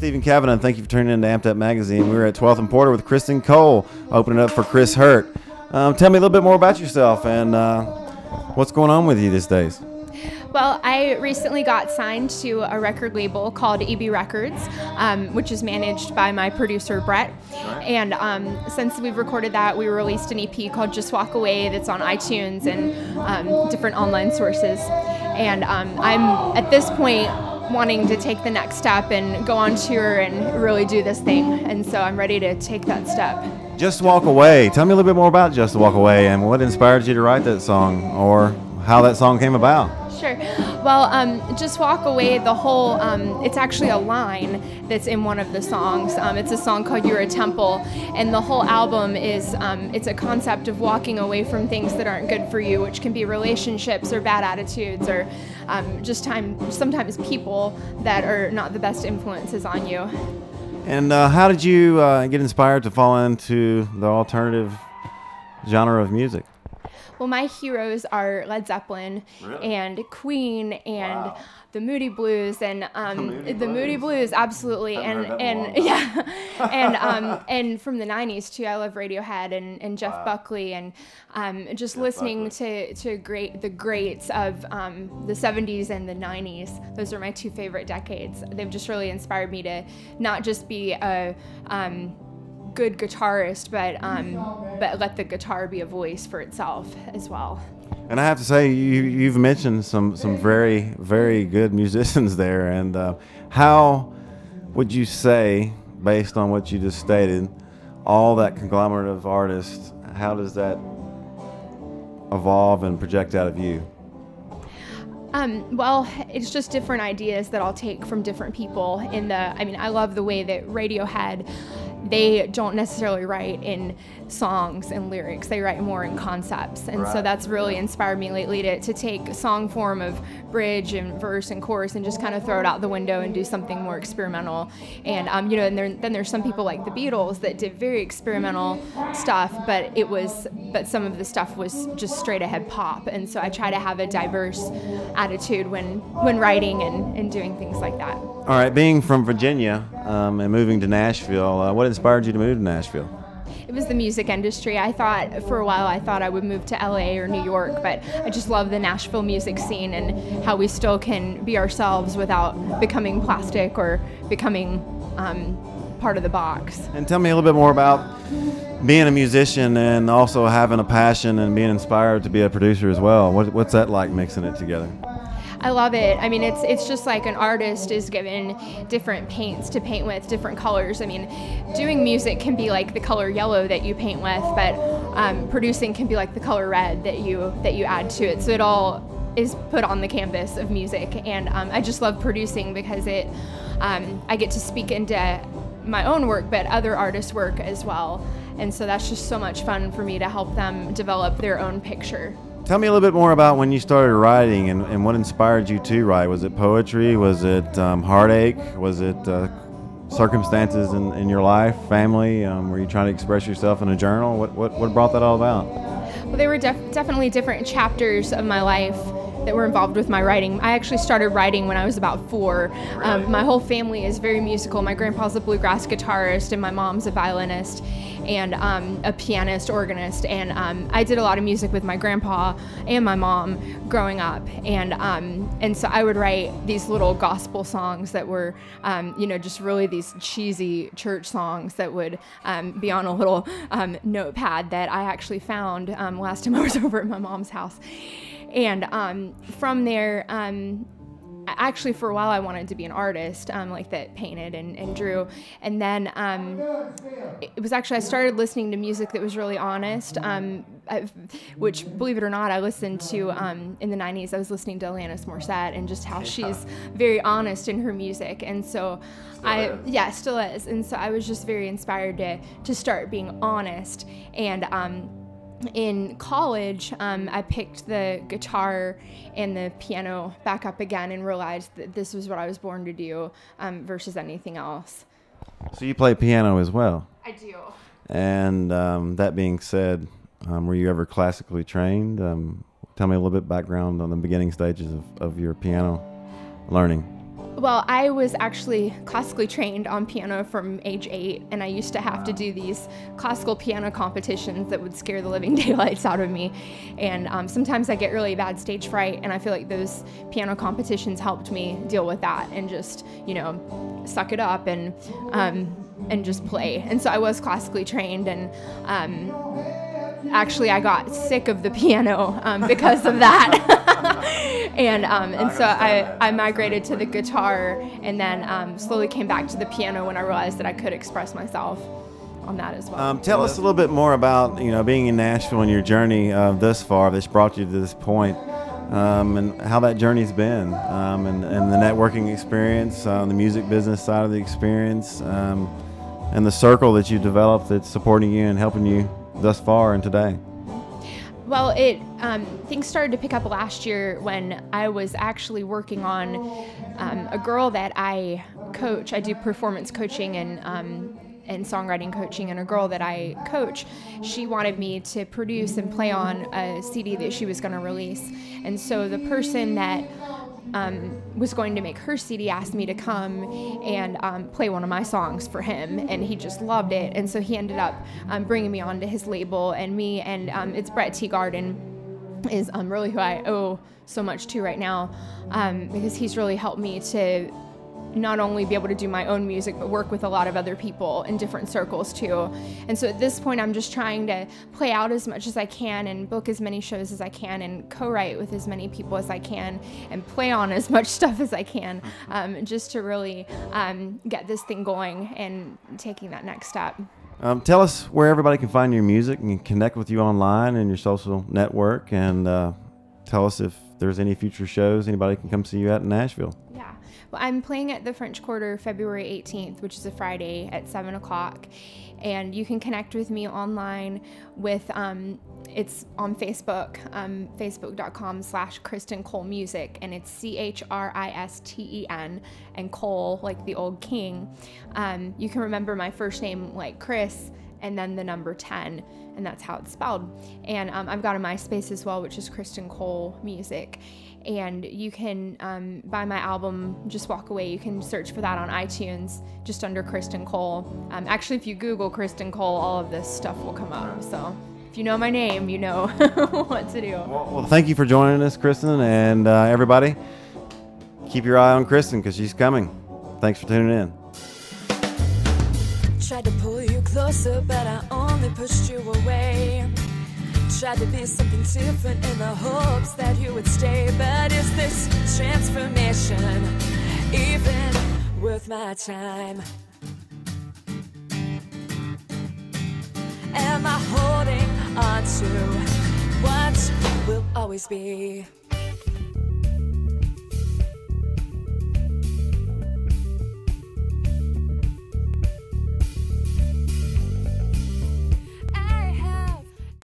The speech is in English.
Stephen Kavanagh, and thank you for tuning in to Amped Up Magazine. We're at 12th and Porter with Christen Cole, opening up for Chris Hurt. Tell me a little bit more about yourself and what's going on with you these days. Well, I recently got signed to a record label called EB Records, which is managed by my producer, Brett. And since we've recorded that, we released an EP called Just Walk Away that's on iTunes and different online sources. And I'm, at this point, wanting to take the next step and go on tour and really do this thing. And so I'm ready to take that step. Just Walk Away. Tell me a little bit more about Just Walk Away and what inspired you to write that song or how that song came about. Sure. Well, Just Walk Away, the whole, it's actually a line that's in one of the songs. It's a song called You're a Temple, and the whole album is, it's a concept of walking away from things that aren't good for you, which can be relationships or bad attitudes or just sometimes people that are not the best influences on you. And how did you get inspired to fall into the alternative genre of music? Well, my heroes are Led Zeppelin and Queen and the Moody Blues and the Moody Blues, absolutely, and yeah, and from the '90s too. I love Radiohead and Jeff Buckley and just listening to the greats of the '70s and the '90s. Those are my two favorite decades. They've just really inspired me to not just be a good guitarist, but let the guitar be a voice for itself as well. And I have to say, you've mentioned some very, very good musicians there. And how would you say, based on what you just stated, all that conglomerate of artists, how does that evolve and project out of you? Well, it's just different ideas that I'll take from different people. I love the way that Radiohead, they don't necessarily write in songs and lyrics, they write more in concepts. And so that's really inspired me lately to take song form of bridge and verse and chorus and just kind of throw it out the window and do something more experimental. And then there's some people like the Beatles that did very experimental stuff, but some of the stuff was just straight ahead pop. And so I try to have a diverse attitude when writing and doing things like that. All right, being from Virginia and moving to Nashville, what inspired you to move to Nashville? It was the music industry. For a while I thought I would move to LA or New York, but I just love the Nashville music scene and how we still can be ourselves without becoming plastic or becoming part of the box. And tell me a little bit more about being a musician and also having a passion and being inspired to be a producer as well. What's that like, mixing it together? I love it. I mean, it's just like an artist is given different paints to paint with, different colors. I mean, doing music can be like the color yellow that you paint with, but producing can be like the color red that you add to it. So it all is put on the canvas of music, and I just love producing because I get to speak into my own work, but other artists' work as well. And so that's just so much fun for me to help them develop their own picture. Tell me a little bit more about when you started writing and what inspired you to write. Was it poetry? Was it heartache? Was it circumstances in your life, family? Were you trying to express yourself in a journal? What brought that all about? Well, there were definitely different chapters of my life that were involved with my writing. I actually started writing when I was about 4. My whole family is very musical. My grandpa's a bluegrass guitarist and my mom's a violinist and a pianist, organist, and I did a lot of music with my grandpa and my mom growing up, and so I would write these little gospel songs that were just really these cheesy church songs that would be on a little notepad that I actually found last time I was over at my mom's house. And from there, actually for a while I wanted to be an artist, like that painted and drew. And then it was actually, I started listening to music that was really honest, which, believe it or not, I listened to, in the 90s, I was listening to Alanis Morissette and just how she's very honest in her music. And so still is. And so I was just very inspired to start being honest. And in college, I picked the guitar and the piano back up again and realized that this was what I was born to do versus anything else. So you play piano as well? I do. And that being said, were you ever classically trained? Tell me a little bit background on the beginning stages of your piano learning. Well, I was actually classically trained on piano from age 8, and I used to have to do these classical piano competitions that would scare the living daylights out of me. And sometimes I get really bad stage fright, and I feel like those piano competitions helped me deal with that and just, you know, suck it up and just play. And so I was classically trained, and actually I got sick of the piano because of that. and so I migrated to the guitar, and then slowly came back to the piano when I realized that I could express myself on that as well. Tell us a little bit more about, you know, being in Nashville and your journey thus far that's brought you to this point, and how that journey's been, and the networking experience, the music business side of the experience, and the circle that you developed that's supporting you and helping you thus far and today. Well, things started to pick up last year when I was actually working on a girl that I coach. I do performance coaching and songwriting coaching, and a girl that I coach, she wanted me to produce and play on a CD that she was going to release. And so the person that was going to make her CD asked me to come and play one of my songs for him, and he just loved it. And so he ended up bringing me onto his label, and it's Brett Teagarden is really who I owe so much to right now, because he's really helped me to not only be able to do my own music, but work with a lot of other people in different circles too. And so at this point, I'm just trying to play out as much as I can and book as many shows as I can and co-write with as many people as I can and play on as much stuff as I can, just to really get this thing going and taking that next step. Tell us where everybody can find your music and connect with you online and your social network, and tell us if there's any future shows anybody can come see you at in Nashville. Yeah. Well, I'm playing at the French Quarter February 18th, which is a Friday at 7 o'clock. And you can connect with me online with, it's on Facebook, facebook.com/Christen Cole Music, and it's CHRISTEN, and Cole, like the old king. You can remember my first name like Chris, and then the number 10, and that's how it's spelled. And I've got a MySpace as well, which is Christen Cole Music. And you can buy my album, Just Walk Away. You can search for that on iTunes, just under Christen Cole. Actually, if you Google Christen Cole, all of this stuff will come up. So if you know my name, you know what to do. Well, thank you for joining us, Christen, and everybody, keep your eye on Christen because she's coming. Thanks for tuning in. Tried to pull you closer, but I only pushed you away. Tried to be something different in the hopes that you would stay. But is this transformation even worth my time? Am I holding on to what will always be?